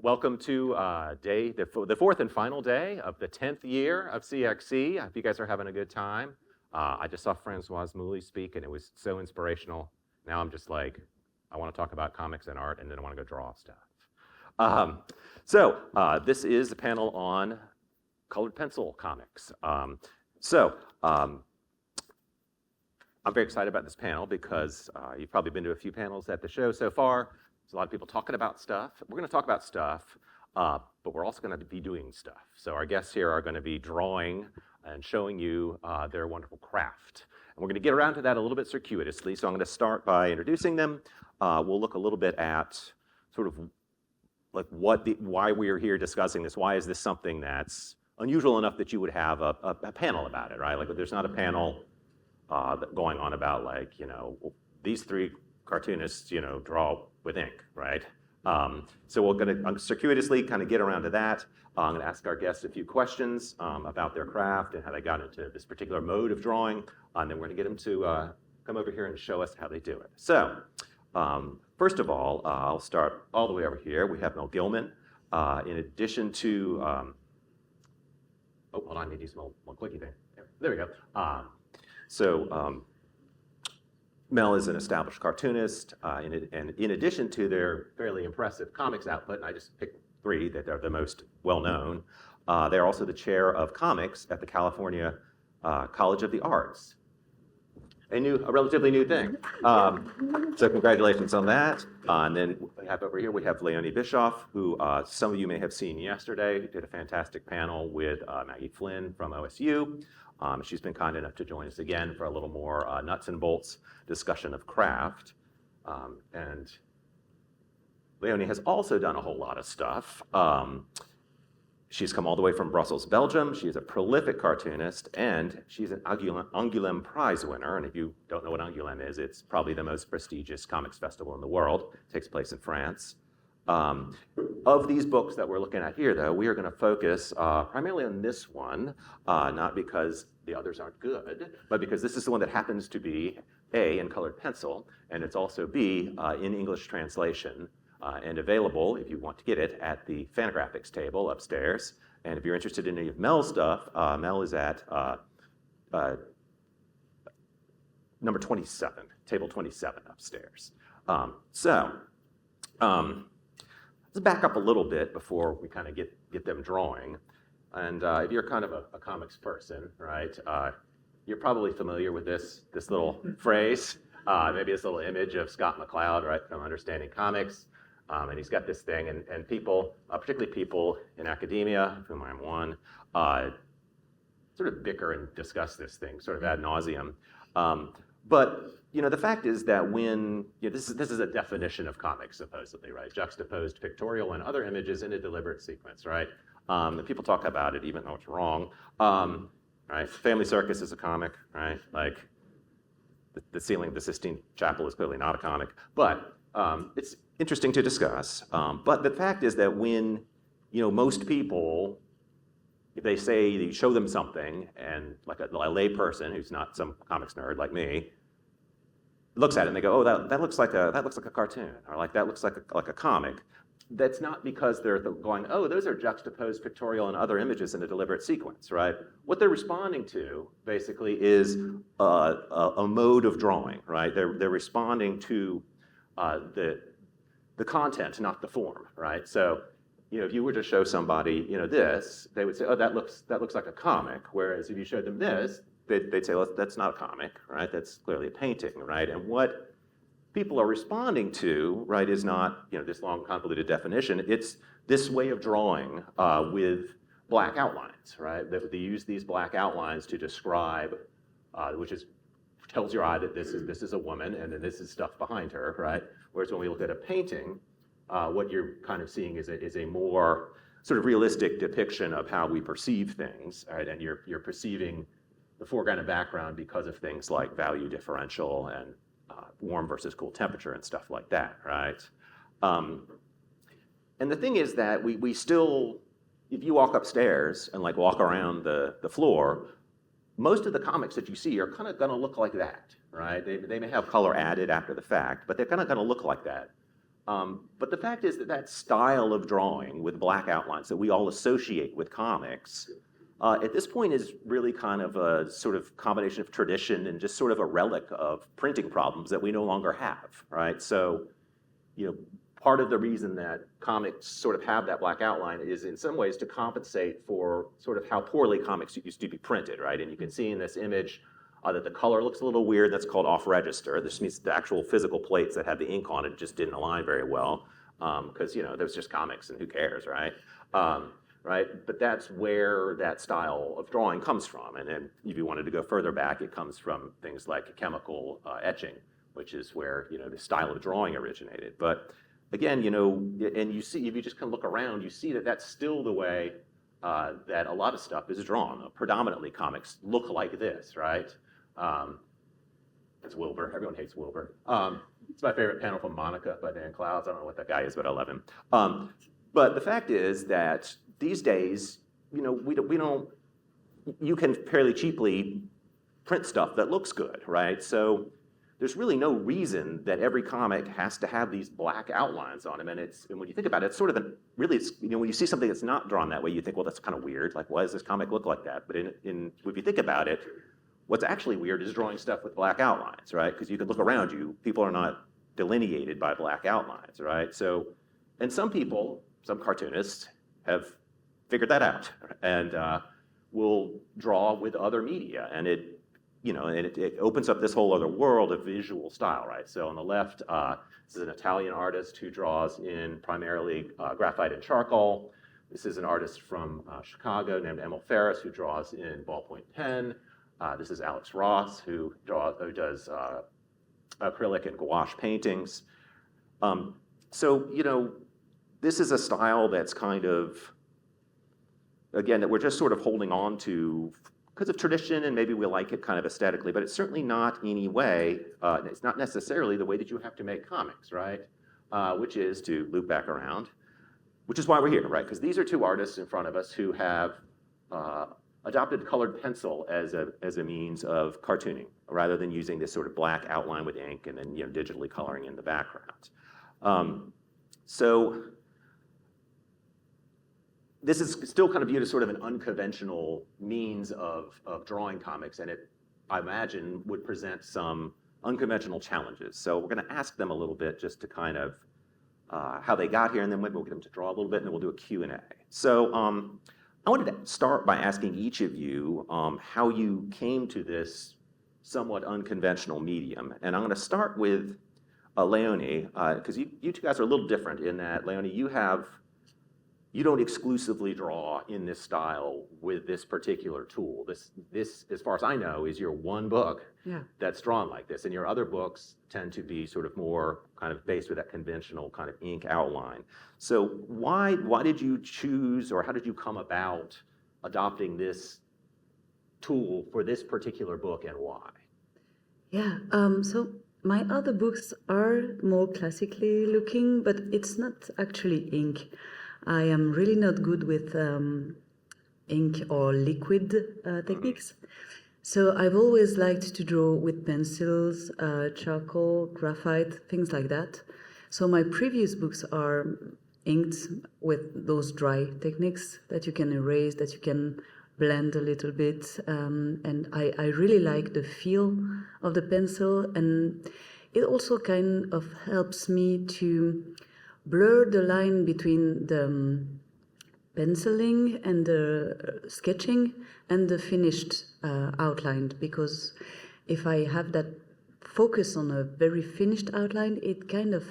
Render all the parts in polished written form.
welcome to the fourth and final day of the 10th year of CXC. I hope you guys are having a good time. I just saw Francoise Mouly speak, and it was so inspirational. Now I'm just like, I want to talk about comics and art, and then I want to go draw stuff. This is a panel on colored pencil comics. I'm very excited about this panel because you've probably been to a few panels at the show so far. There's a lot of people talking about stuff. We're going to talk about stuff, but we're also going to be doing stuff. So our guests here are going to be drawing and showing you their wonderful craft. And we're going to get around to that a little bit circuitously. So I'm going to start by introducing them. We'll look a little bit at sort of like why we are here discussing this. Why is this something that's unusual enough that you would have a panel about it, right? Like there's not a panel going on about like, these three cartoonists, draw with ink, right? So we're going to circuitously kind of get around to that. I'm going to ask our guests a few questions about their craft and how they got into this particular mode of drawing, and then we're going to get them to come over here and show us how they do it. So first of all, I'll start all the way over here. We have Mel Gillman. In addition to, oh, hold on, I need to use my clicky thing. There we go. Mel is an established cartoonist, and in addition to their fairly impressive comics output, and I just picked three that are the most well-known, they're also the chair of comics at the California College of the Arts. A relatively new thing. So congratulations on that. And then we have over here, we have Léonie Bischoff, who some of you may have seen yesterday, did a fantastic panel with Maggie Flynn from OSU. She's been kind enough to join us again for a little more nuts and bolts discussion of craft. And Léonie has also done a whole lot of stuff. She's come all the way from Brussels, Belgium. She is a prolific cartoonist, and she's an Angoulême Prize winner. And if you don't know what Angoulême is, it's probably the most prestigious comics festival in the world. It takes place in France. Of these books that we're looking at here, though, we are going to focus primarily on this one, not because the others aren't good, but because this is the one that happens to be A, in colored pencil, and it's also B, in English translation, and available, if you want to get it, at the Fanagraphics table upstairs. And if you're interested in any of Mel's stuff, Mel is at number 27, table 27 upstairs. Let's back up a little bit before we kind of get them drawing. And if you're kind of a comics person, right, you're probably familiar with this little phrase, maybe this little image of Scott McCloud, right, from Understanding Comics. And he's got this thing, and people, particularly people in academia, of whom I'm one, sort of bicker and discuss this thing sort of ad nauseum. But the fact is that when this is a definition of comics, supposedly, right? Juxtaposed pictorial and other images in a deliberate sequence, right? And people talk about it even though it's wrong, right? Family Circus is a comic, right? Like the ceiling of the Sistine Chapel is clearly not a comic, but it's interesting to discuss. But the fact is that when most people, if they say you show them something, and like a lay person who's not some comics nerd like me looks at it and they go, "Oh, that looks like a cartoon," or like that looks like a comic. That's not because they're going, "Oh, those are juxtaposed pictorial and other images in a deliberate sequence," right? What they're responding to basically is a mode of drawing, right? They're responding to the content, not the form, right? So, if you were to show somebody, this, they would say, "Oh, that looks like a comic." Whereas if you showed them this, they'd say, "Well, that's not a comic, right? That's clearly a painting, right?" And what people are responding to, right, is not this long convoluted definition. It's this way of drawing with black outlines, right? They use these black outlines to describe, which tells your eye that this is a woman, and then this is stuff behind her, right? Whereas when we look at a painting, what you're kind of seeing is a more sort of realistic depiction of how we perceive things, right? And you're perceiving the foreground and background because of things like value differential and warm versus cool temperature and stuff like that, right? And the thing is that we still, if you walk upstairs and like walk around the floor, most of the comics that you see are kind of going to look like that, right? They may have color added after the fact, but they're kind of going to look like that. But the fact is that that style of drawing with black outlines that we all associate with comics, at this point is really kind of a sort of combination of tradition and just sort of a relic of printing problems that we no longer have, right? So, you know, part of the reason that comics sort of have that black outline is in some ways to compensate for sort of how poorly comics used to be printed, right? And you can see in this image that the color looks a little weird. That's called off-register. This means the actual physical plates that have the ink on it just didn't align very well because, you know, there's just comics and who cares, right? Right? But that's where that style of drawing comes from. And then if you wanted to go further back, it comes from things like chemical etching, which is where, you know, the style of drawing originated. But again, you know, and you see, if you just kind of look around, you see that that's still the way that a lot of stuff is drawn. Predominantly comics look like this, right? It's Wilbur. Everyone hates Wilbur. It's my favorite panel from Monica by Dan Clowes. I don't know what that guy is, but I love him. But the fact is that these days, you know, we don't, you can fairly cheaply print stuff that looks good, right? So there's really no reason that every comic has to have these black outlines on them. And when you think about it, it's sort of really, you know, when you see something that's not drawn that way, you think, well, that's kind of weird. Like, why does this comic look like that? But if you think about it, what's actually weird is drawing stuff with black outlines, right? Because you can look around you, people are not delineated by black outlines, right? So, and some people, some cartoonists have figured that out and will draw with other media. And it, you know, and it opens up this whole other world of visual style, right? So on the left, this is an Italian artist who draws in primarily graphite and charcoal. This is an artist from Chicago named Emil Ferris who draws in ballpoint pen. This is Alex Ross who does acrylic and gouache paintings. So, you know, this is a style that's kind of, again, that we're just sort of holding on to because of tradition, and maybe we like it kind of aesthetically, but it's certainly not any way, it's not necessarily the way that you have to make comics, right? Which is to loop back around, which is why we're here, right? Because these are two artists in front of us who have adopted colored pencil as a means of cartooning, rather than using this sort of black outline with ink and then, you know, digitally coloring in the background. So this is still kind of viewed as sort of an unconventional means of drawing comics, and it, I imagine, would present some unconventional challenges. So we're going to ask them a little bit just to kind of how they got here, and then maybe we'll get them to draw a little bit, and then we'll do a Q&A. So I wanted to start by asking each of you how you came to this somewhat unconventional medium. And I'm going to start with Léonie, because you two guys are a little different in that, Léonie, you don't exclusively draw in this style with this particular tool. This, as far as I know, is your one book that's drawn like this. And your other books tend to be sort of more kind of based with that conventional kind of ink outline. So why did you choose, or how did you come about adopting this tool for this particular book, and why? Yeah, so my other books are more classically looking, but it's not actually ink. I am really not good with ink or liquid techniques. So I've always liked to draw with pencils, charcoal, graphite, things like that. So my previous books are inked with those dry techniques that you can erase, that you can blend a little bit. And I really like the feel of the pencil. And it also kind of helps me to blur the line between the penciling and the sketching and the finished outline, because if I have that focus on a very finished outline, it kind of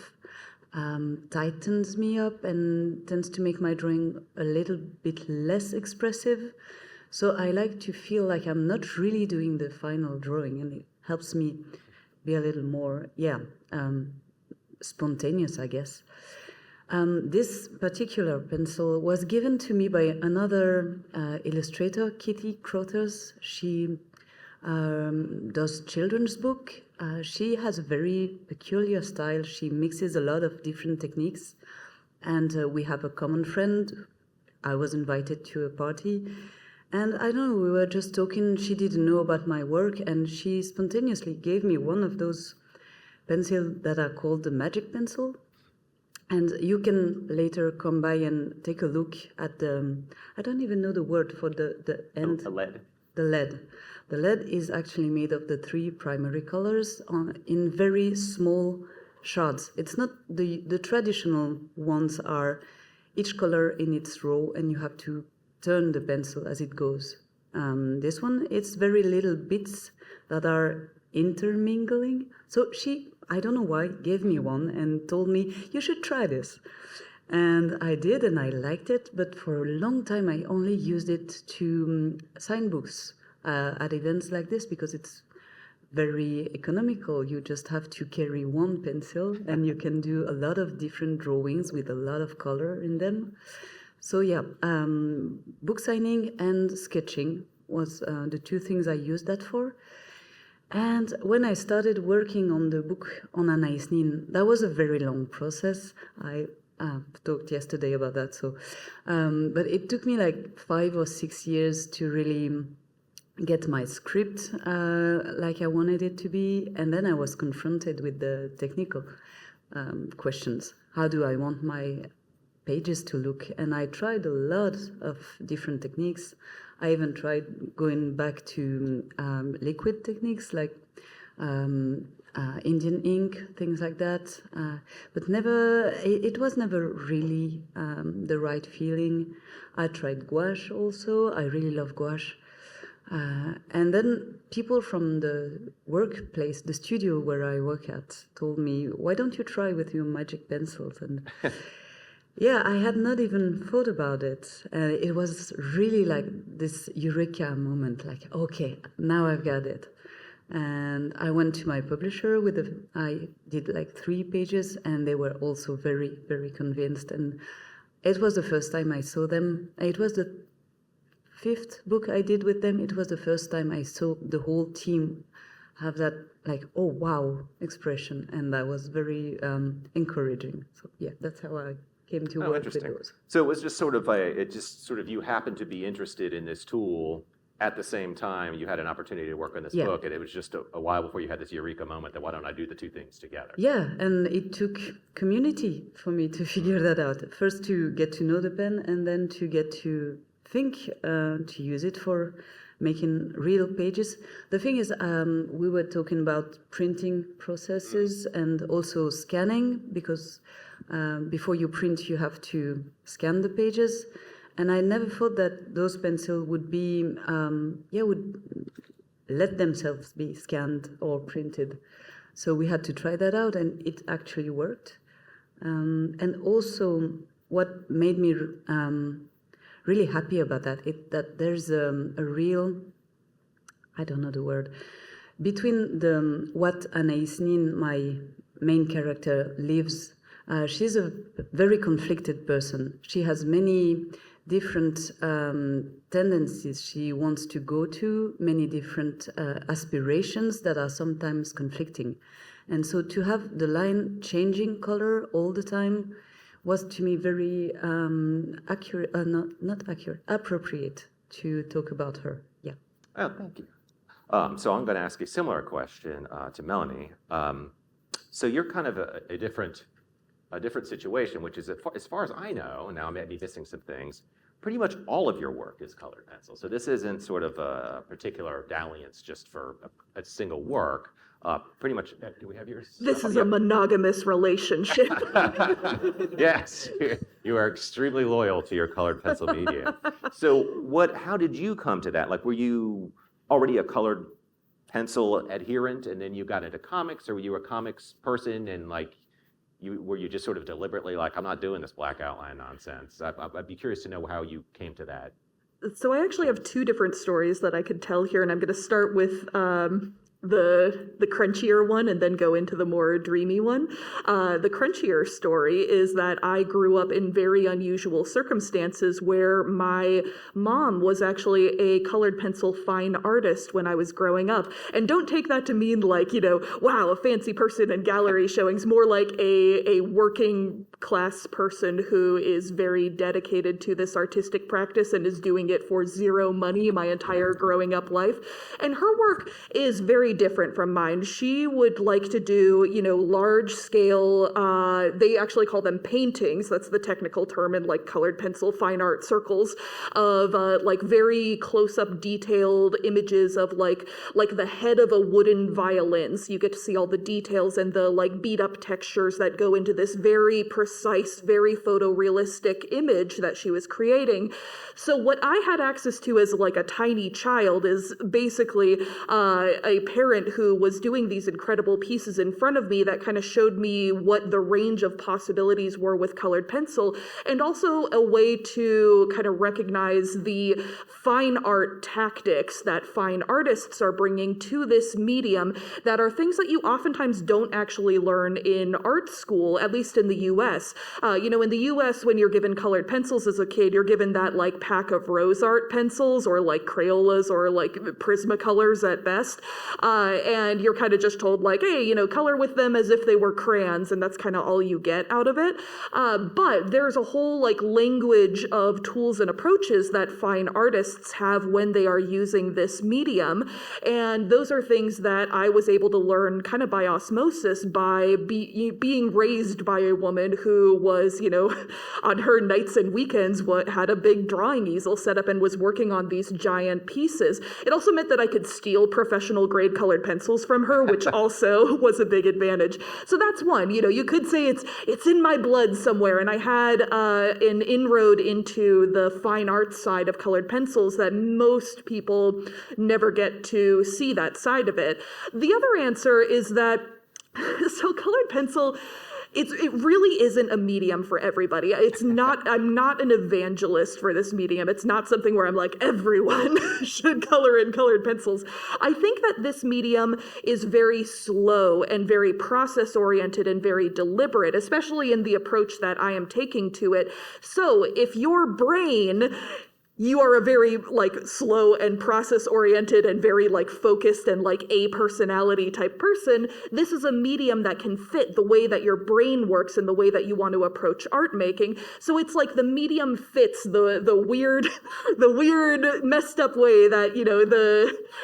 tightens me up and tends to make my drawing a little bit less expressive. So I like to feel like I'm not really doing the final drawing, and it helps me be a little more, spontaneous, I guess. This particular pencil was given to me by another illustrator, Kitty Crothers. She does children's book. She has a very peculiar style. She mixes a lot of different techniques. And we have a common friend. I was invited to a party. And I don't know, we were just talking. She didn't know about my work, and she spontaneously gave me one of those pencils that are called the magic pencil. And you can later come by and take a look at the, I don't even know the word for the end. The lead. The lead. The lead is actually made of the 3 primary colors in very small shards. It's not the traditional ones are each color in its row, and you have to turn the pencil as it goes. This one, it's very little bits that are intermingling. So she, I don't know why, gave me one and told me, you should try this. And I did, and I liked it, but for a long time I only used it to sign books at events like this, because it's very economical. You just have to carry one pencil, and you can do a lot of different drawings with a lot of color in them. So yeah, book signing and sketching was the 2 things I used that for. And when I started working on the book on Anaïs Nin, that was a very long process. I talked yesterday about that. So, but it took me like 5 or 6 years to really get my script like I wanted it to be. And then I was confronted with the technical questions. How do I want my pages to look? And I tried a lot of different techniques. I even tried going back to liquid techniques like Indian ink, things like that. But never, it was never really the right feeling. I tried gouache also. I really love gouache. And then people from the workplace, the studio where I work at, told me, why don't you try with your magic pencils? And yeah, I had not even thought about it. It was really like this eureka moment, like, okay, now I've got it. And I went to my publisher I did like 3 pages, and they were also very, very convinced. And it was the first time I saw them. It was the 5th book I did with them. It was the first time I saw the whole team have that, like, oh, wow, expression. And that was very encouraging. So yeah, that's how I came to work with those. So it was just sort of you happened to be interested in this tool at the same time you had an opportunity to work on this book, and it was just a while before you had this eureka moment that why don't I do the 2 things together? Yeah, and it took community for me to figure that out. First to get to know the pen, and then to get to think to use it for making real pages. The thing is, we were talking about printing processes and also scanning, because before you print, you have to scan the pages. And I never thought that those pencils would be, would let themselves be scanned or printed. So we had to try that out, and it actually worked. And also, what made me really happy about that there's a real, I don't know the word, between what Anaïs Nin, my main character, lives. She's a very conflicted person. She has many different tendencies she wants to go to, many different aspirations that are sometimes conflicting. And so to have the line changing color all the time was to me very accurate, not accurate, appropriate to talk about her. Yeah. Oh, thank you. So I'm going to ask a similar question to Melanie. So you're kind of a different situation, which is, as far as I know, and now I may be missing some things, pretty much all of your work is colored pencil. So this isn't sort of a particular dalliance just for a single work. Pretty much, do we have yours? This is a monogamous relationship. Yes, you are extremely loyal to your colored pencil medium. So how did you come to that? Like, were you already a colored pencil adherent and then you got into comics, or were you a comics person and like, were you just sort of deliberately like, I'm not doing this black outline nonsense? I'd be curious to know how you came to that. So I actually have 2 different stories that I could tell here, and I'm going to start with the crunchier one and then go into the more dreamy one. The crunchier story is that I grew up in very unusual circumstances where my mom was actually a colored pencil fine artist when I was growing up. And don't take that to mean like, wow, a fancy person in gallery showings, more like a working class person who is very dedicated to this artistic practice and is doing it for zero money my entire growing up life. And her work is very very different from mine. She would like to do, large scale, they actually call them paintings. That's the technical term in like colored pencil fine art circles of like very close up detailed images of like the head of a wooden violin. So you get to see all the details and the like beat up textures that go into this very precise, very photorealistic image that she was creating. So what I had access to as like a tiny child is basically a parent who was doing these incredible pieces in front of me that kind of showed me what the range of possibilities were with colored pencil, and also a way to kind of recognize the fine art tactics that fine artists are bringing to this medium that are things that you oftentimes don't actually learn in art school, at least in the US. In the US, when you're given colored pencils as a kid, you're given that like pack of rose art pencils or like Crayolas or like Prismacolors at best. And you're kind of just told like, hey, color with them as if they were crayons, and that's kind of all you get out of it. But there's a whole like language of tools and approaches that fine artists have when they are using this medium. And those are things that I was able to learn kind of by osmosis by being raised by a woman who was, on her nights and weekends, had a big drawing easel set up and was working on these giant pieces. It also meant that I could steal professional grade colored pencils from her, which also was a big advantage. So that's one. You could say it's in my blood somewhere, and I had an inroad into the fine arts side of colored pencils that most people never get to see that side of it. The other answer is that so colored pencil, it really isn't a medium for everybody. I'm not an evangelist for this medium. It's not something where I'm like, everyone should color in colored pencils. I think that this medium is very slow and very process oriented and very deliberate, especially in the approach that I am taking to it. So if your brain, you are a very like slow and process oriented and very like focused and like a personality type person, this is a medium that can fit the way that your brain works and the way that you want to approach art making. So it's like the medium fits the weird messed up way that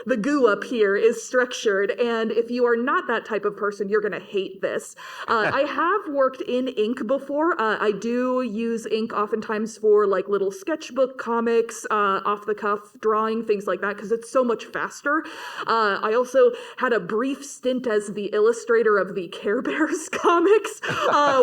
the goo up here is structured. And if you are not that type of person, you're gonna hate this. I have worked in ink before. I do use ink oftentimes for like little sketchbook comics, off the cuff drawing, things like that, because it's so much faster. I also had a brief stint as the illustrator of the Care Bears comics,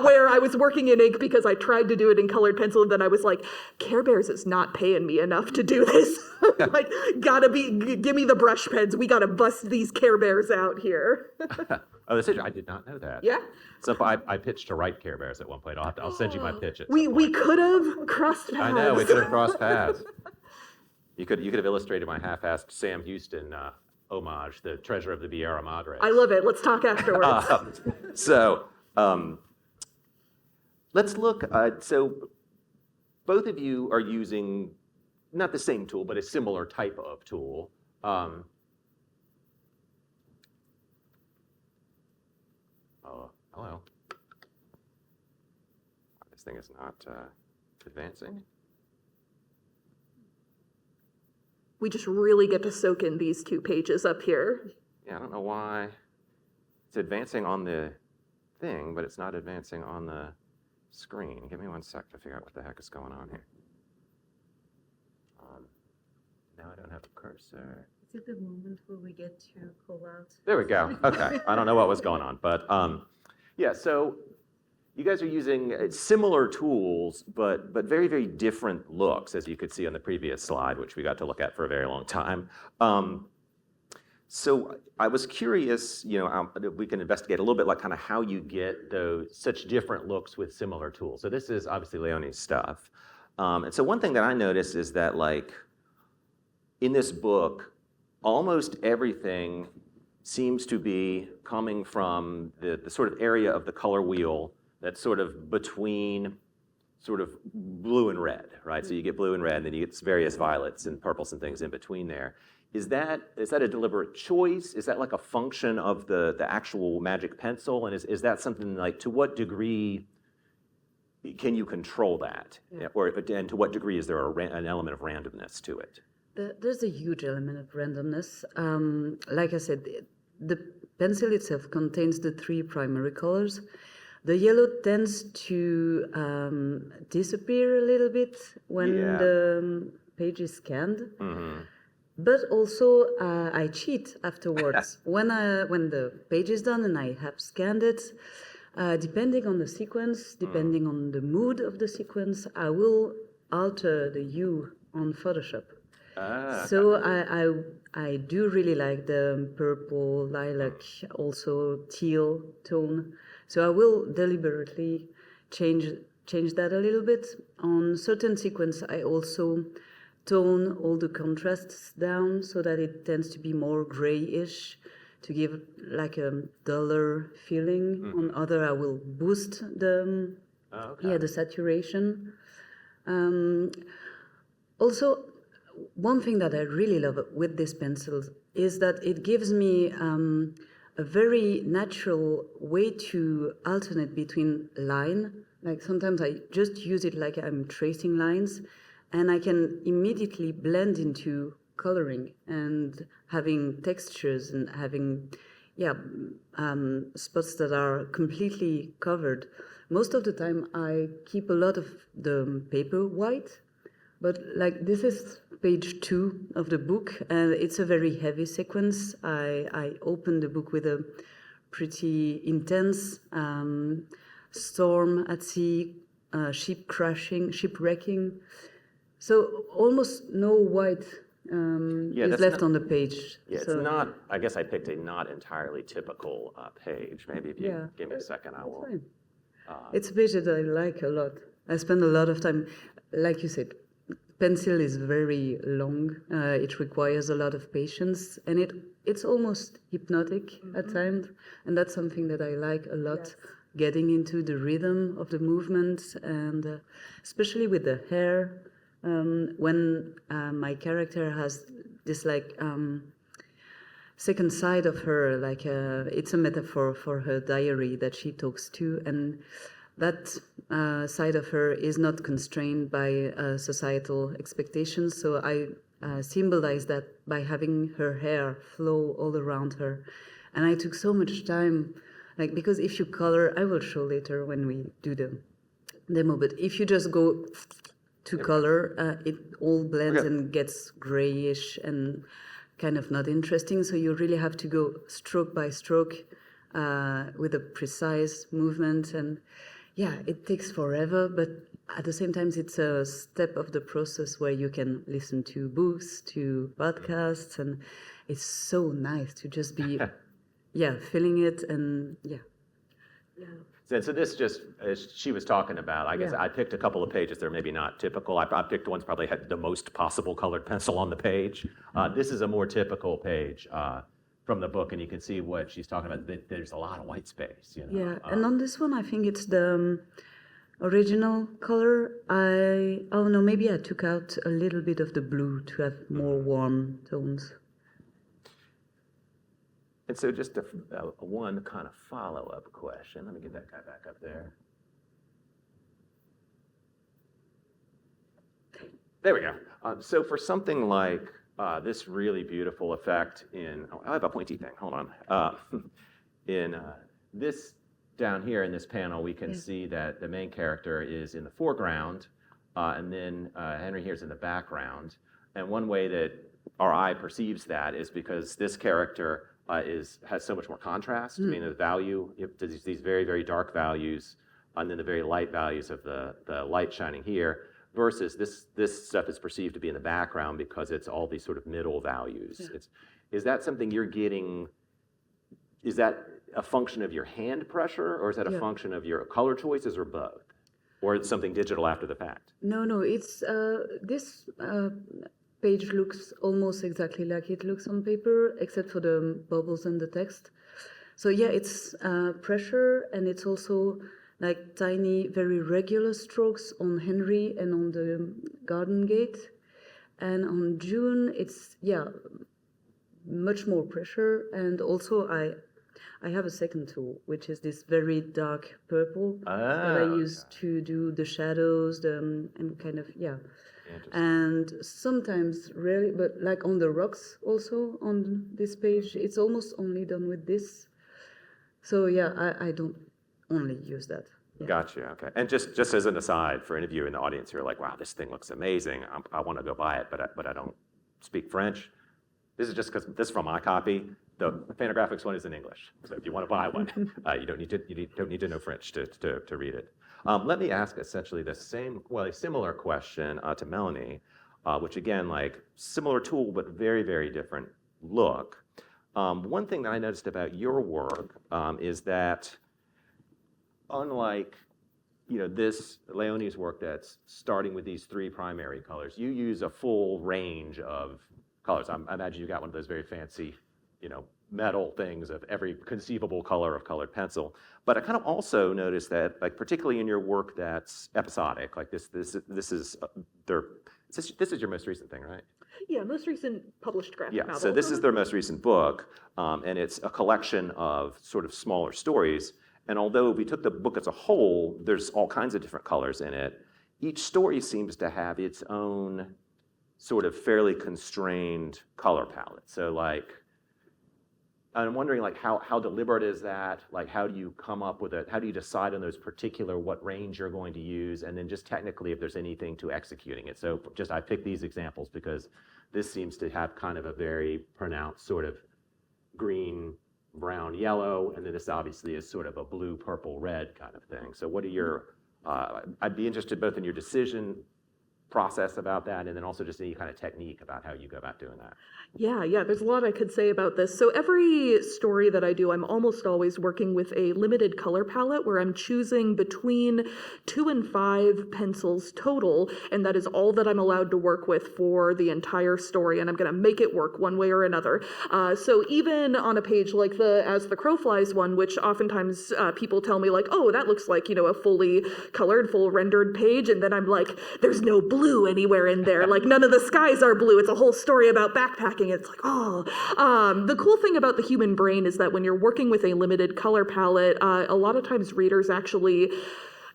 where I was working in ink because I tried to do it in colored pencil, and then I was like, Care Bears is not paying me enough to do this. Like, give me the brush pens. We gotta bust these Care Bears out here. Oh, that's interesting. I did not know that. Yeah. So I pitched to write Care Bears at one point. I'll send you my pitch. We could have crossed paths. I know, we could have crossed paths. You could have illustrated my half-assed Sam Houston homage, the Treasure of the Sierra Madre. I love it. Let's talk afterwards. Let's look. So both of you are using not the same tool, but a similar type of tool. Hello. This thing is not advancing. We just really get to soak in these 2 pages up here. Yeah, I don't know why it's advancing on the thing, but it's not advancing on the screen. Give me one sec to figure out what the heck is going on here. Now I don't have a cursor. Is it the moment where we get to call out? There we go. Okay. I don't know what was going on, but yeah, so you guys are using similar tools, but very, very different looks, as you could see on the previous slide, which we got to look at for a very long time. So I was curious, we can investigate a little bit like kind of how you get those such different looks with similar tools. So this is obviously Léonie's stuff. And so one thing that I noticed is that like in this book, almost everything seems to be coming from the sort of area of the color wheel that's sort of between sort of blue and red, right? So you get blue and red, and then you get various violets and purples and things in between there. Is that a deliberate choice? Is that like a function of the actual magic pencil? And is that something like, to what degree can you control that? Yeah. And to what degree is there an element of randomness to it? There's a huge element of randomness. Like I said, the pencil itself contains the 3 primary colors. The yellow tends to disappear a little bit when Yeah. the page is scanned. But also, I cheat afterwards. when the page is done and I have scanned it, depending on the sequence, depending on the mood of the sequence, I will alter the hue on Photoshop. So I do really like the purple, lilac, also teal tone. So I will deliberately change that a little bit. On certain sequence, I also tone all the contrasts down so that it tends to be more grayish to give like a duller feeling. On other, I will boost the the saturation. Also, one thing that I really love with these pencils is that it gives me a very natural way to alternate between line. Like sometimes I just use it like I'm tracing lines, and I can immediately blend into coloring and having textures and having, spots that are completely covered. Most of the time, I keep a lot of the paper white, but like this is page 2 of the book, and it's a very heavy sequence. I opened the book with a pretty intense storm at sea, shipwrecking. So almost no white is left on the page. Yeah, so, it's not, I guess I picked a not entirely typical page. Maybe if you give me a second, I will. It's a page that I like a lot. I spend a lot of time, like you said, pencil is very long. It requires a lot of patience, and it's almost hypnotic at times, and that's something that I like a lot. Yes. Getting into the rhythm of the movements, and especially with the hair. When my character has this like second side of her, like it's a metaphor for her diary that she talks to, and that side of her is not constrained by societal expectations. So I symbolize that by having her hair flow all around her, and I took so much time, like because if you color, I will show later when we do the demo. But if you just go to color, it all blends and gets grayish and kind of not interesting. So you really have to go stroke by stroke with a precise movement. And yeah, it takes forever, but at the same time, it's a step of the process where you can listen to books, to podcasts, and it's so nice to just be, feeling it and So this just, as she was talking about, I guess I picked a couple of pages that are maybe not typical. I picked ones probably had the most possible colored pencil on the page. This is a more typical page from the book, and you can see what she's talking about. There's a lot of white space. You know? Yeah, and on this one, I think it's the original color. Maybe I took out a little bit of the blue to have more warm tones. And so just one kind of follow-up question. Let me get that guy back up there. There we go. So for something like this really beautiful effect in, I have a pointy thing, hold on. In this down here in this panel, we can see that the main character is in the foreground, and then Henry here is in the background. And one way that our eye perceives that is because this character has so much more contrast. I mean, the value, these very, very dark values, and then the very light values of the light shining here, versus this stuff is perceived to be in the background because it's all these sort of middle values. Yeah. Is that something you're getting, is that a function of your hand pressure, or is that a function of your color choices, or both? Or it's something digital after the fact? No, it's this page looks almost exactly like it looks on paper, except for the bubbles and the text. So yeah, it's pressure, and it's also like tiny, very regular strokes on Henry and on the garden gate. And on June, it's, much more pressure. And also I have a second tool, which is this very dark purple that I use to do the shadows and kind of, And sometimes, rarely, but like on the rocks also on this page, it's almost only done with this. So yeah, I don't only use that. Yeah. Gotcha. Okay. And just as an aside, for any of you in the audience who are like, "Wow, this thing looks amazing. I want to go buy it, but I don't speak French." This is just because this is from my copy. The Fantagraphics one is in English, so if you want to buy one, you don't need to know French to read it. Let me ask essentially a similar question to Melanie, which again, like similar tool but very, very different look. One thing that I noticed about your work is that, unlike this Léonie's work that's starting with these three primary colors, you use a full range of colors. I imagine you got one of those very fancy, metal things of every conceivable color of colored pencil. But I kind of also noticed that, like particularly in your work that's episodic, like this is your most recent thing, right? Yeah, most recent published graphic novel. So this is their most recent book, and it's a collection of sort of smaller stories. And although we took the book as a whole, there's all kinds of different colors in it. Each story seems to have its own sort of fairly constrained color palette. So like, I'm wondering like how deliberate is that? Like how do you come up with it? How do you decide on those particular what range you're going to use? And then just technically if there's anything to executing it. So I picked these examples because this seems to have kind of a very pronounced sort of green, brown, yellow, and then this obviously is sort of a blue, purple, red kind of thing. So what are your, I'd be interested both in your decision process about that and then also just any kind of technique about how you go about doing that. Yeah, there's a lot I could say about this. So every story that I do, I'm almost always working with a limited color palette where I'm choosing between 2 and 5 pencils total, and that is all that I'm allowed to work with for the entire story, and I'm going to make it work one way or another. So even on a page like the As the Crow Flies one, which oftentimes people tell me like, oh, that looks like, a fully colored, full rendered page, and then I'm like, there's no blue anywhere in there. Like none of the skies are blue. It's a whole story about backpacking. It's like, the cool thing about the human brain is that when you're working with a limited color palette, a lot of times readers actually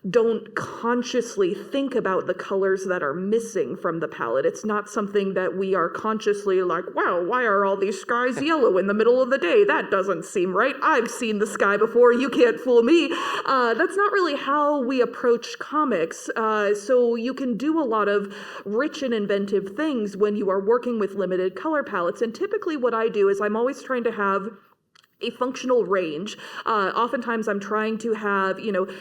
don't consciously think about the colors that are missing from the palette. It's not something that we are consciously like, wow, why are all these skies yellow in the middle of the day? That doesn't seem right. I've seen the sky before. You can't fool me. That's not really how we approach comics. So you can do a lot of rich and inventive things when you are working with limited color palettes. And typically what I do is I'm always trying to have a functional range. Oftentimes I'm trying to have,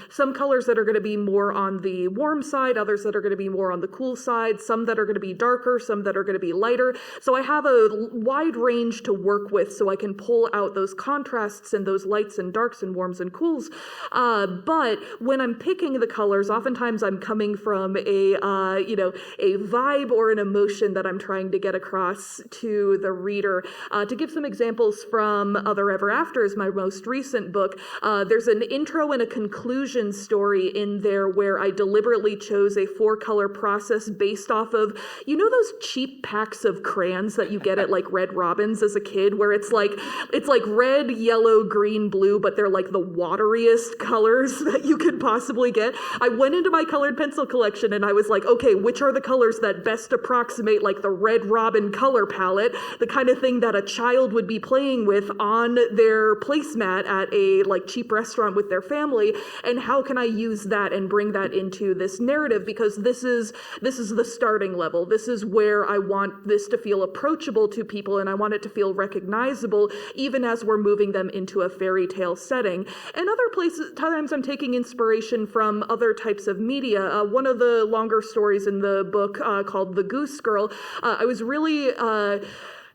some colors that are going to be more on the warm side, others that are going to be more on the cool side, some that are going to be darker, some that are going to be lighter. So I have a wide range to work with so I can pull out those contrasts and those lights and darks and warms and cools. But when I'm picking the colors, oftentimes I'm coming from a vibe or an emotion that I'm trying to get across to the reader. To give some examples from Other Ever After is my most recent book. There's an intro and a conclusion story in there where I deliberately chose a 4-color process based off of, those cheap packs of crayons that you get at like Red Robin's as a kid, where it's like red, yellow, green, blue, but they're like the wateriest colors that you could possibly get. I went into my colored pencil collection and I was like, okay, which are the colors that best approximate like the Red Robin color palette, the kind of thing that a child would be playing with on their placemat at a like cheap restaurant with their family, and how can I use that and bring that into this narrative? Because this is the starting level. This is where I want this to feel approachable to people, and I want it to feel recognizable even as we're moving them into a fairy tale setting. And other times I'm taking inspiration from other types of media. One of the longer stories in the book called The Goose Girl, I was really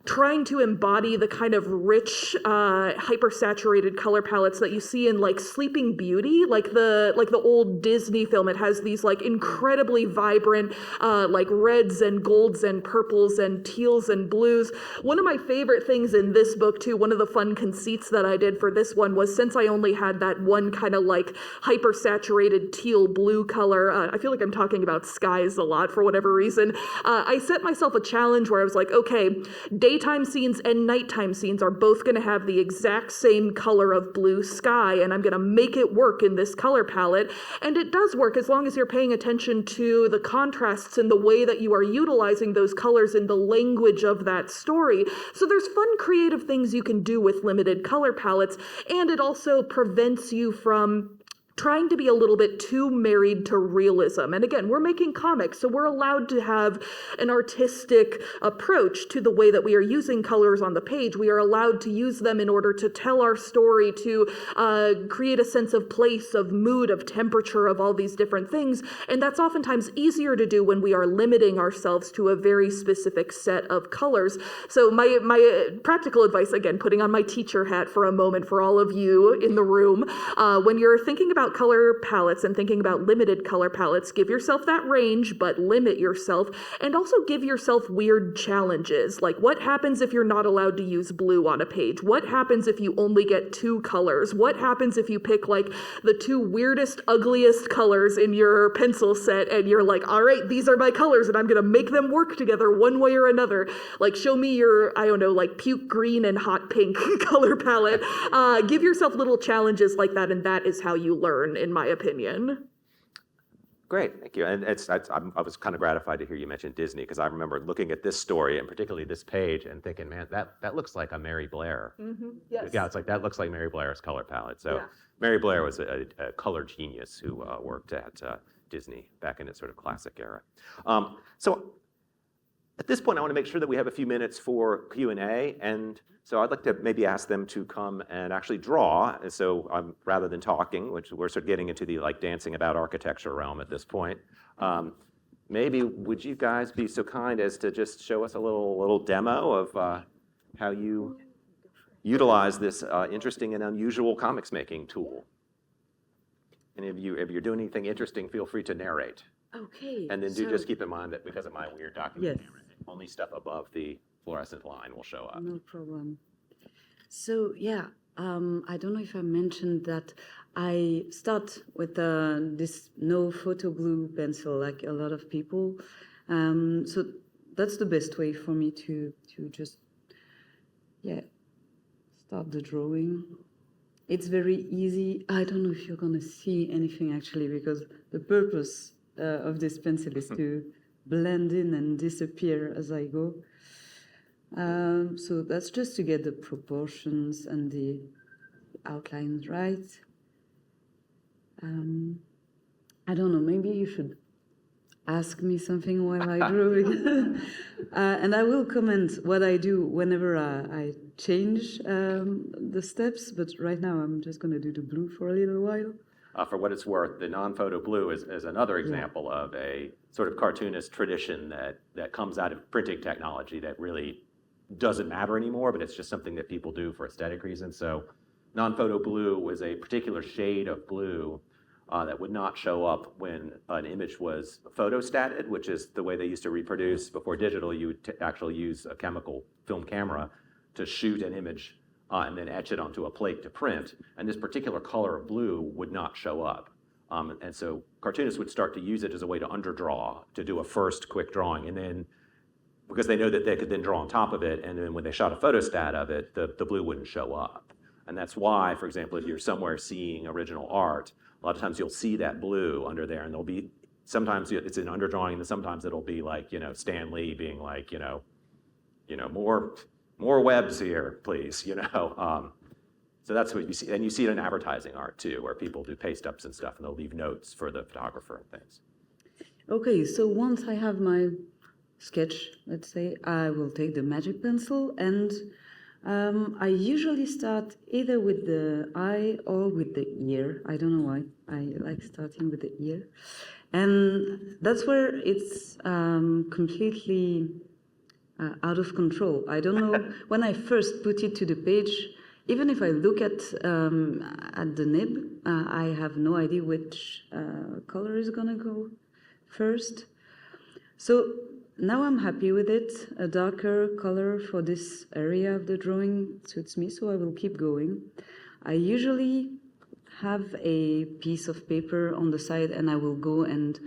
trying to embody the kind of rich, hyper-saturated color palettes that you see in like Sleeping Beauty, like the old Disney film. It has these like incredibly vibrant, like reds and golds and purples and teals and blues. One of my favorite things in this book too, one of the fun conceits that I did for this one was, since I only had that one kind of like hyper-saturated teal blue color, I feel like I'm talking about skies a lot for whatever reason, I set myself a challenge where I was like, okay, daytime scenes and nighttime scenes are both going to have the exact same color of blue sky, and I'm going to make it work in this color palette. And it does work as long as you're paying attention to the contrasts and the way that you are utilizing those colors in the language of that story. So there's fun, creative things you can do with limited color palettes, and it also prevents you from trying to be a little bit too married to realism. And again, we're making comics, so we're allowed to have an artistic approach to the way that we are using colors on the page. We are allowed to use them in order to tell our story, to create a sense of place, of mood, of temperature, of all these different things. And that's oftentimes easier to do when we are limiting ourselves to a very specific set of colors. So my practical advice, again, putting on my teacher hat for a moment for all of you in the room, when you're thinking about color palettes and thinking about limited color palettes, give yourself that range, but limit yourself, and also give yourself weird challenges. Like, what happens if you're not allowed to use blue on a page? What happens if you only get 2 colors? What happens if you pick like the 2 weirdest, ugliest colors in your pencil set and you're like, all right, these are my colors and I'm gonna make them work together one way or another. Like, show me your, I don't know, like puke green and hot pink color palette. Give yourself little challenges like that, and that is how you learn, in my opinion. Great, thank you. And I was kind of gratified to hear you mention Disney, because I remember looking at this story and particularly this page and thinking, man, that looks like a Mary Blair. Mm-hmm. Yes. Yeah, it's like that looks like Mary Blair's color palette. So Yeah. Mary Blair was a color genius who worked at Disney back in its sort of classic era. So at this point, I want to make sure that we have a few minutes for Q&A, and so I'd like to maybe ask them to come and actually draw. And so rather than talking, which we're sort of getting into the like dancing about architecture realm at this point, maybe would you guys be so kind as to just show us a little demo of how you utilize this interesting and unusual comics making tool? And if you're doing anything interesting, feel free to narrate. Okay. And then do just keep in mind that because of my weird document, Yes. only stuff above the fluorescent line will show up. No problem. So yeah, I don't know if I mentioned that I start with this no photo blue pencil, like a lot of people. So that's the best way for me to just start the drawing. It's very easy. I don't know if you're gonna see anything actually, because the purpose of this pencil is to blend in and disappear as I go. So that's just to get the proportions and the outlines right. I don't know, maybe you should ask me something while I draw. And I will comment what I do whenever I change the steps, but right now I'm just going to do the blue for a little while. For what it's worth, the non-photo blue is another example of a sort of cartoonist tradition that comes out of printing technology that really doesn't matter anymore, but it's just something that people do for aesthetic reasons. So non-photo blue was a particular shade of blue that would not show up when an image was photostated, which is the way they used to reproduce. Before digital, you would actually use a chemical film camera to shoot an image and then etch it onto a plate to print. And this particular color of blue would not show up. And so cartoonists would start to use it as a way to underdraw, to do a first quick drawing. And then, because they know that they could then draw on top of it, and then when they shot a photostat of it, the blue wouldn't show up. And that's why, for example, if you're somewhere seeing original art, a lot of times you'll see that blue under there, and there'll be, sometimes it's an underdrawing, and sometimes it'll be like, Stan Lee being like, more webs here, please, So that's what you see. And you see it in advertising art too, where people do paste ups and stuff, and they'll leave notes for the photographer and things. Okay, so once I have my sketch, let's say, I will take the magic pencil, and I usually start either with the eye or with the ear. I don't know why. I like starting with the ear. And that's where it's completely out of control. I don't know, when I first put it to the page, even if I look at the nib, I have no idea which color is gonna go first. So now I'm happy with it. A darker color for this area of the drawing suits me, so I will keep going. I usually have a piece of paper on the side, and I will go and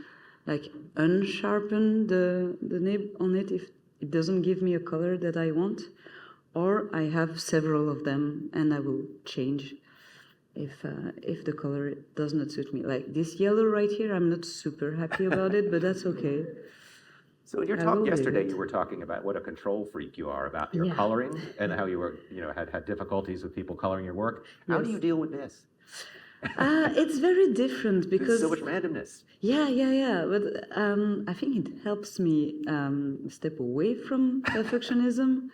like unsharpen the nib on it, it doesn't give me a color that I want, or I have several of them and I will change if the color does not suit me. Like this yellow right here, I'm not super happy about it, but that's okay. So in your I talk will leave yesterday, it. you were talking about what a control freak you are about your Yeah. coloring and how you were, had difficulties with people coloring your work. How do Yes. you deal with this? It's very different There's because so much randomness. yeah. But I think it helps me step away from perfectionism,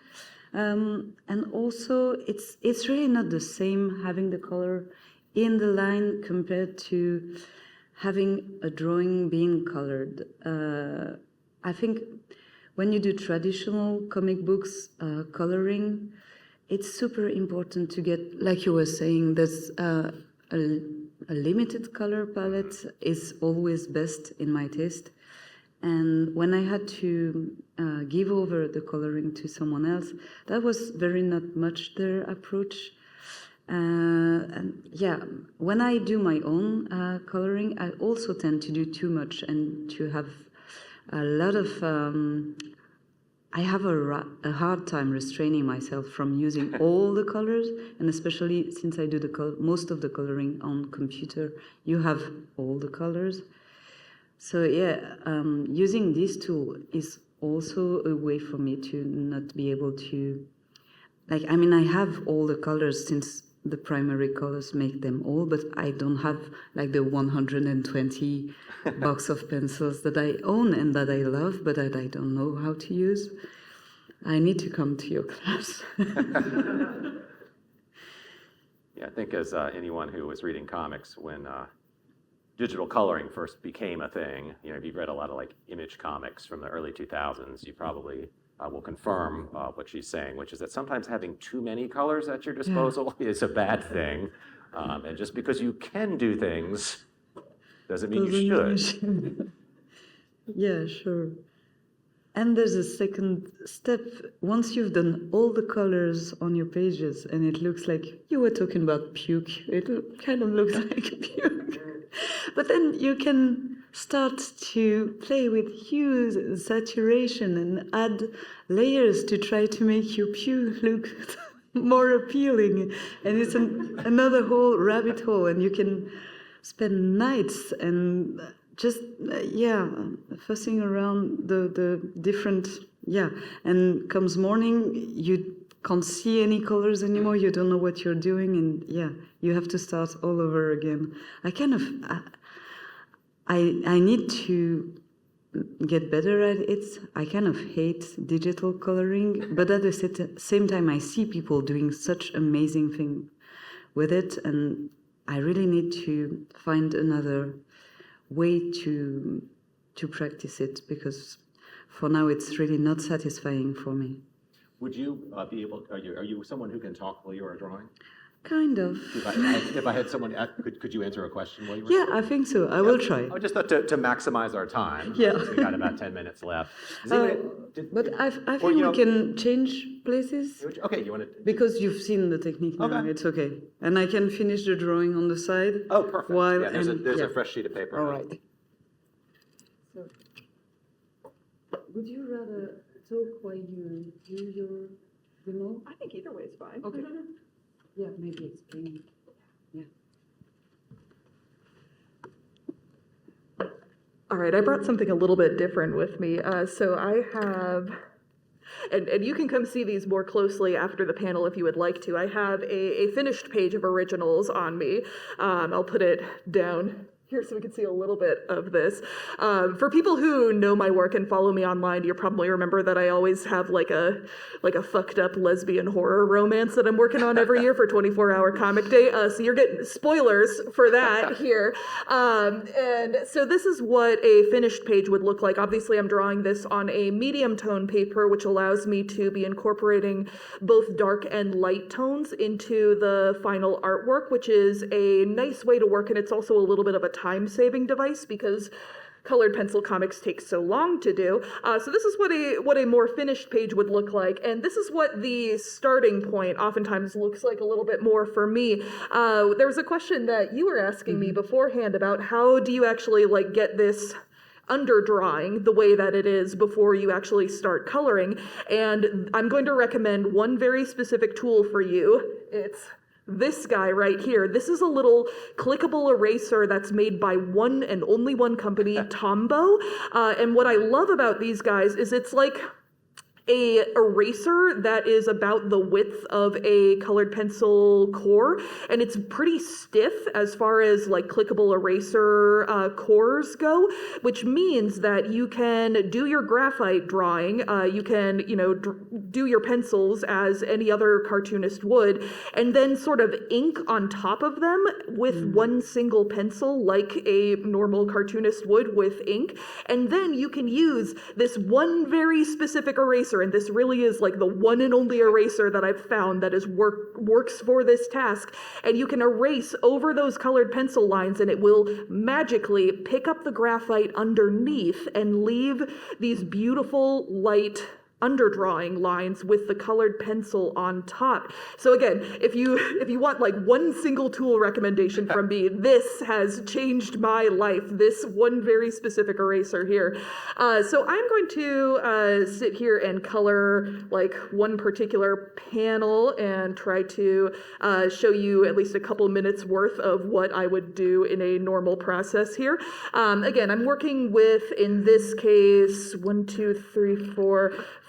and also it's really not the same having the color in the line compared to having a drawing being colored. I think when you do traditional comic books coloring, it's super important to get, like you were saying, there's a limited color palette is always best in my taste. And when I had to give over the coloring to someone else, that was very not much their approach. And yeah, when I do my own coloring, I also tend to do too much and to have a lot of I have a hard time restraining myself from using all the colors, and especially since I do most of the coloring on computer, you have all the colors. So yeah, using this tool is also a way for me to not be able to, like, I mean, I have all the colors since the primary colors make them all, but I don't have like the 120 box of pencils that I own and that I love, but that I don't know how to use. I need to come to your class. Yeah, I think as anyone who was reading comics when digital coloring first became a thing, if you've read a lot of like image comics from the early 2000s, you probably will confirm what she's saying, which is that sometimes having too many colors at your disposal is a bad thing. And just because you can do things doesn't mean you should. Yeah, sure. And there's a second step. Once you've done all the colors on your pages and it looks like you were talking about puke, it kind of looks like puke. But then you can start to play with hues and saturation and add layers to try to make your puke look more appealing. And it's another whole rabbit hole, and you can spend nights and just fussing around the different and comes morning, you can't see any colors anymore, you don't know what you're doing, and you have to start all over again. I need to get better at it. I kind of hate digital coloring, but at the same time I see people doing such amazing things with it, and I really need to find another way to practice it, because for now it's really not satisfying for me. Would you be able? Are you someone who can talk while you are drawing? Kind of. If I had someone, could you answer a question while you were? Yeah, I think so. I will try. I just thought to maximize our time. Yeah. We got about 10 minutes left. I think we can change places. Okay, you want to? Because you've seen the technique now, Okay. It's okay. And I can finish the drawing on the side. Oh, perfect. While, yeah, there's a fresh sheet of paper. All right. So, would you rather talk while you do your demo? I think either way is fine. Okay. Yeah, maybe explain. Yeah. All right, I brought something a little bit different with me. So I have, and you can come see these more closely after the panel if you would like to. I have a finished page of originals on me. I'll put it down here so we can see a little bit of this. For people who know my work and follow me online, you probably remember that I always have like a fucked up lesbian horror romance that I'm working on every year for 24-hour comic day. So you're getting spoilers for that here. And so this is what a finished page would look like. Obviously, I'm drawing this on a medium tone paper, which allows me to be incorporating both dark and light tones into the final artwork, which is a nice way to work, and it's also a little bit of a time-saving device because colored pencil comics take so long to do. So this is what a more finished page would look like, and this is what the starting point oftentimes looks like a little bit more for me. There was a question that you were asking me beforehand about how do you actually like get this underdrawing the way that it is before you actually start coloring. And I'm going to recommend one very specific tool for you. It's this guy right here. This is a little clickable eraser that's made by one and only one company, Tombow. And what I love about these guys is it's like a eraser that is about the width of a colored pencil core, and it's pretty stiff as far as like clickable eraser cores go, which means that you can do your graphite drawing, you can, do your pencils as any other cartoonist would, and then sort of ink on top of them with one single pencil like a normal cartoonist would with ink, and then you can use this one very specific eraser, and this really is like the one and only eraser that I've found that works for this task, and you can erase over those colored pencil lines and it will magically pick up the graphite underneath and leave these beautiful light underdrawing lines with the colored pencil on top. So again, if you want like one single tool recommendation from me, this has changed my life, this one very specific eraser here. So I'm going to sit here and color like one particular panel and try to show you at least a couple minutes worth of what I would do in a normal process here. Again, I'm working with, in this case,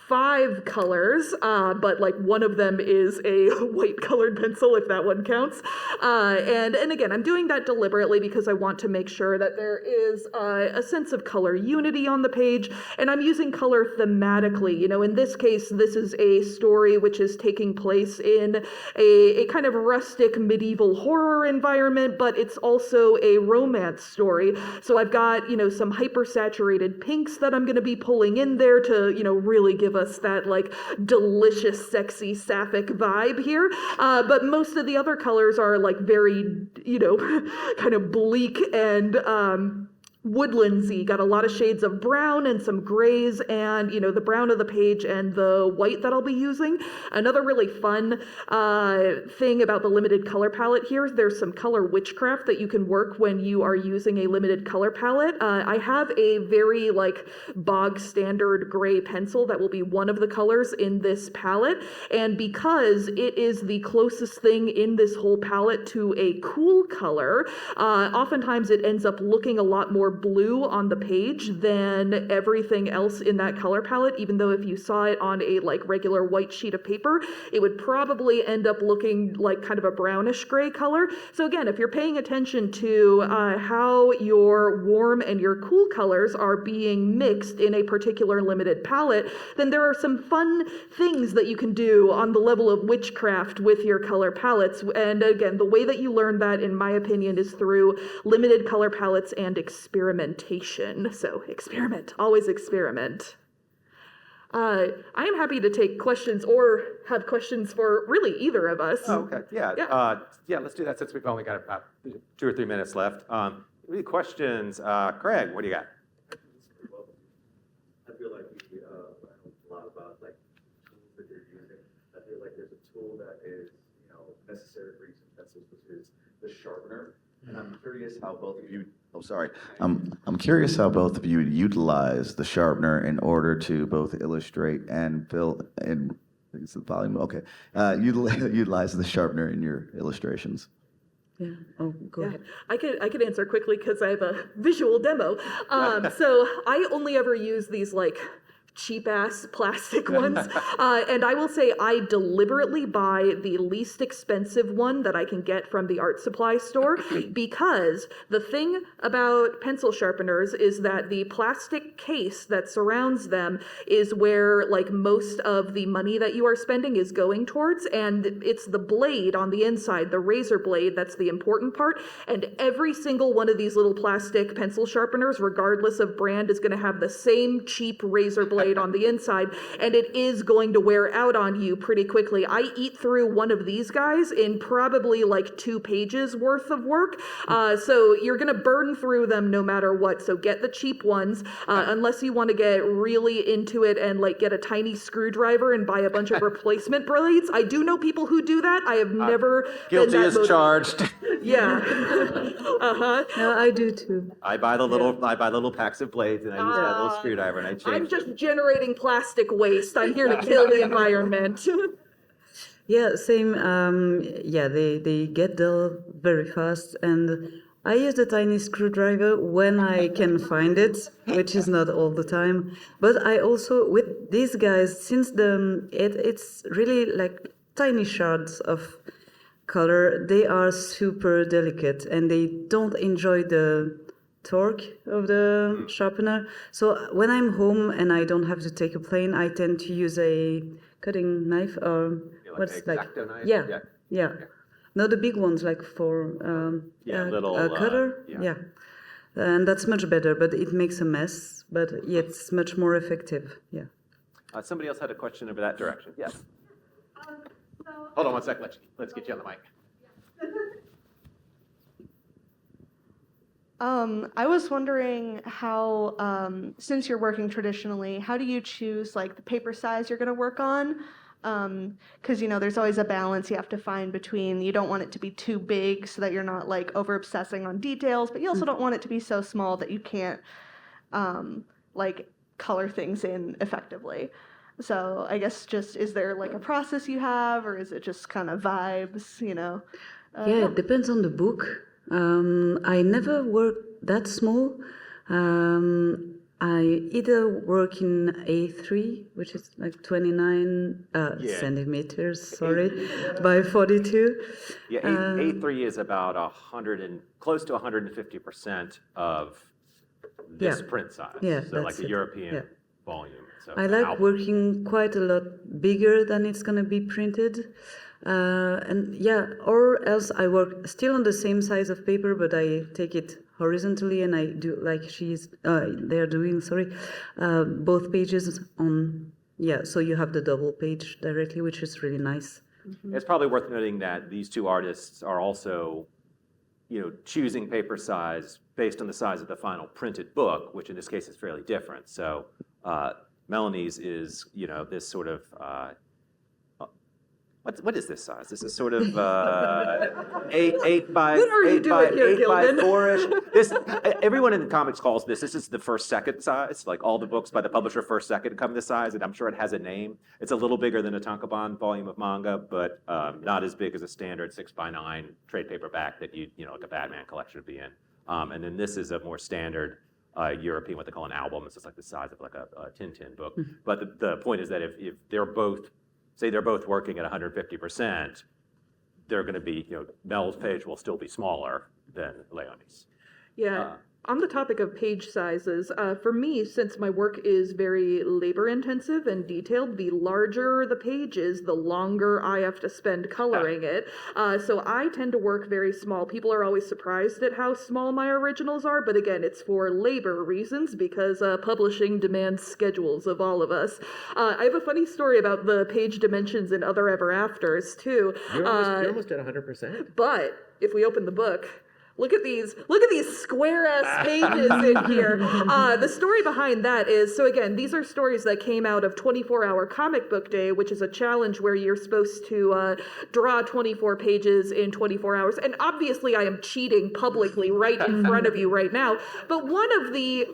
5 colors, but like one of them is a white colored pencil, if that one counts. And again, I'm doing that deliberately because I want to make sure that there is a sense of color unity on the page, and I'm using color thematically. In this case, this is a story which is taking place in a kind of rustic medieval horror environment, but it's also a romance story. So I've got, some hyper-saturated pinks that I'm going to be pulling in there to, really give us that like delicious, sexy, sapphic vibe here. But most of the other colors are like very, kind of bleak and woodlandsy, got a lot of shades of brown and some grays, and the brown of the page and the white that I'll be using. Another really fun thing about the limited color palette here, there's some color witchcraft that you can work when you are using a limited color palette. I have a very like bog standard gray pencil that will be one of the colors in this palette, and because it is the closest thing in this whole palette to a cool color, oftentimes it ends up looking a lot more blue on the page than everything else in that color palette, even though if you saw it on a like regular white sheet of paper, it would probably end up looking like kind of a brownish gray color. So again, if you're paying attention to how your warm and your cool colors are being mixed in a particular limited palette, then there are some fun things that you can do on the level of witchcraft with your color palettes. And again, the way that you learn that, in my opinion, is through limited color palettes and experimentation. So experiment, always experiment. I am happy to take questions or have questions for really either of us. Oh, okay. Yeah, let's do that since we've only got about 2 or 3 minutes left. Any questions? Craig, what do you got? I feel like we learn a lot about like tools that you're using. I feel like there's a tool that is, necessary for using pencils, which is the sharpener. And I'm curious how both of you. Oh, sorry. I'm curious how both of you utilize the sharpener in order to both illustrate and fill. And is the volume okay? Utilize the sharpener in your illustrations. Yeah. Oh, go ahead. I could answer quickly because I have a visual demo. So I only ever use these like cheap-ass plastic ones. And I will say I deliberately buy the least expensive one that I can get from the art supply store, because the thing about pencil sharpeners is that the plastic case that surrounds them is where like most of the money that you are spending is going towards, and it's the blade on the inside, the razor blade, that's the important part. And every single one of these little plastic pencil sharpeners, regardless of brand, is going to have the same cheap razor blade on the inside, and it is going to wear out on you pretty quickly. I eat through one of these guys in probably like 2 pages worth of work, so you're going to burn through them no matter what. So get the cheap ones, unless you want to get really into it and like get a tiny screwdriver and buy a bunch of replacement blades. I do know people who do that. I have never Guilty been that as charged. Yeah. Uh-huh. No, I do too. I buy the little packs of blades, and I use that little screwdriver, and I change. I'm just generating plastic waste. I'm here to kill the environment. Yeah, same. Yeah, they get dull very fast, and I use the tiny screwdriver when I can find it, which is not all the time. But I also, with these guys, since it's really like tiny shards of color, they are super delicate, and they don't enjoy the torque of the sharpener. So when I'm home and I don't have to take a plane, I tend to use a cutting knife or what's an X-Acto knife? Yeah. No, the big ones like for little cutter. yeah. And that's much better, but it makes a mess. But it's much more effective. Yeah. Somebody else had a question over that direction. Yes. Hold on one sec. Let's get you on the mic. I was wondering how, since you're working traditionally, how do you choose like the paper size you're going to work on? Because there's always a balance you have to find between you don't want it to be too big so that you're not like over obsessing on details, but you also don't want it to be so small that you can't like color things in effectively. So I guess just is there like a process you have, or is it just kind of vibes? Yeah, it depends on the book. I never work that small. I either work in A3, which is like 29 centimeters, sorry, by 42. Yeah, A3 is about close to 150% of this print size. Yeah, so like that's a it. European Yeah. volume. So I an like album. working quite a lot bigger than it's going to be printed. And yeah, or else I work still on the same size of paper, but I take it horizontally and I do like they're doing, both pages on, so you have the double page directly, which is really nice. It's probably worth noting that these two artists are also, choosing paper size based on the size of the final printed book, which in this case is fairly different. So Melanie's is, this sort of, what is this size? This is sort of eight by What are you doing here, 8 by Gilman? 4-ish. Everyone in the comics calls this is the first second size. Like all the books by the publisher first second come this size, and I'm sure it has a name. It's a little bigger than a tankobon volume of manga, but not as big as a standard 6x9 trade paperback that like a Batman collection would be in. And then this is a more standard European, what they call an album. It's just like the size of like a Tintin book. But the point is that if they're both, say they're both working at 150%, they're going to be, Mel's page will still be smaller than Léonie's. Yeah. On the topic of page sizes, for me, since my work is very labor intensive and detailed, the larger the page is, the longer I have to spend coloring it. So I tend to work very small. People are always surprised at how small my originals are, but again, it's for labor reasons because publishing demands schedules of all of us. I have a funny story about the page dimensions in Other Ever Afters too. You're almost at 100%. But if we open the book, look at these square ass pages in here. The story behind that is, so again, these are stories that came out of 24-hour comic book day, which is a challenge where you're supposed to draw 24 pages in 24 hours. And obviously I am cheating publicly right in front of you right now. But one of the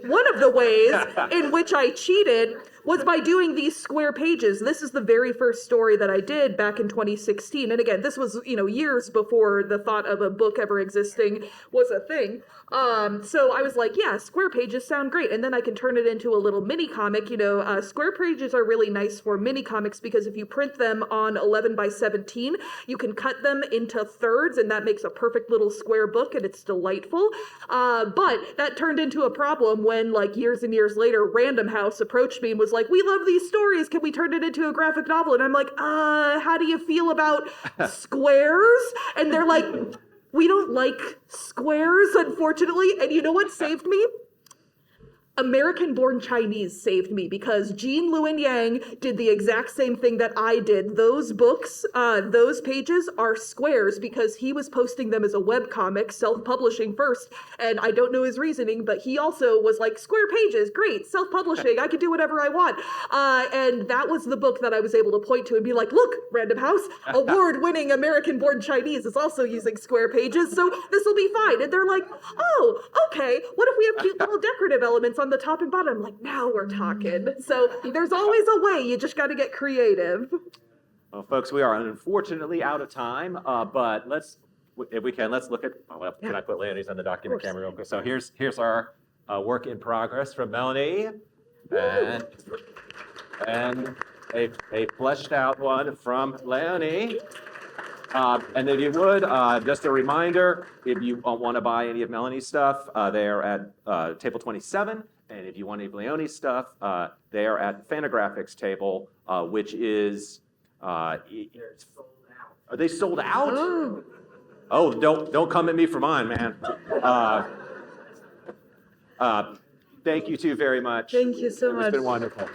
ways in which I cheated was by doing these square pages. This is the very first story that I did back in 2016. And again, this was, years before the thought of a book ever existing was a thing. So I was like, yeah, square pages sound great. And then I can turn it into a little mini comic. Square pages are really nice for mini comics because if you print them on 11 by 17, you can cut them into thirds and that makes a perfect little square book and it's delightful. But that turned into a problem when years and years later, Random House approached me and was like, we love these stories. Can we turn it into a graphic novel? And I'm like, how do you feel about squares? And they're like, we don't like squares, unfortunately. And you know what saved me? American-born Chinese saved me because Jean Luen Yang did the exact same thing that I did. Those books, those pages are squares because he was posting them as a webcomic, self-publishing first, and I don't know his reasoning, but he also was like, square pages, great, self-publishing, I can do whatever I want. And that was the book that I was able to point to and be like, look, Random House, award-winning American-born Chinese is also using square pages, so this will be fine. And they're like, oh, okay, what if we have cute little decorative elements on the top and bottom? I'm like, now we're talking. So there's always a way, you just got to get creative. Well, folks, we are unfortunately out of time, but if we can, let's look at, well, can I put Léonie's on the document camera real quick? So here's our work in progress from Melanie, and a fleshed out one from Léonie. And if you would, just a reminder, if you want to buy any of Melanie's stuff, they are at table 27. And if you want any of Léonie's stuff, they are at Fantagraphics table, which is... They're sold out. Are they sold out? Oh, don't come at me for mine, man. Thank you two very much. Thank you so much. It's been wonderful.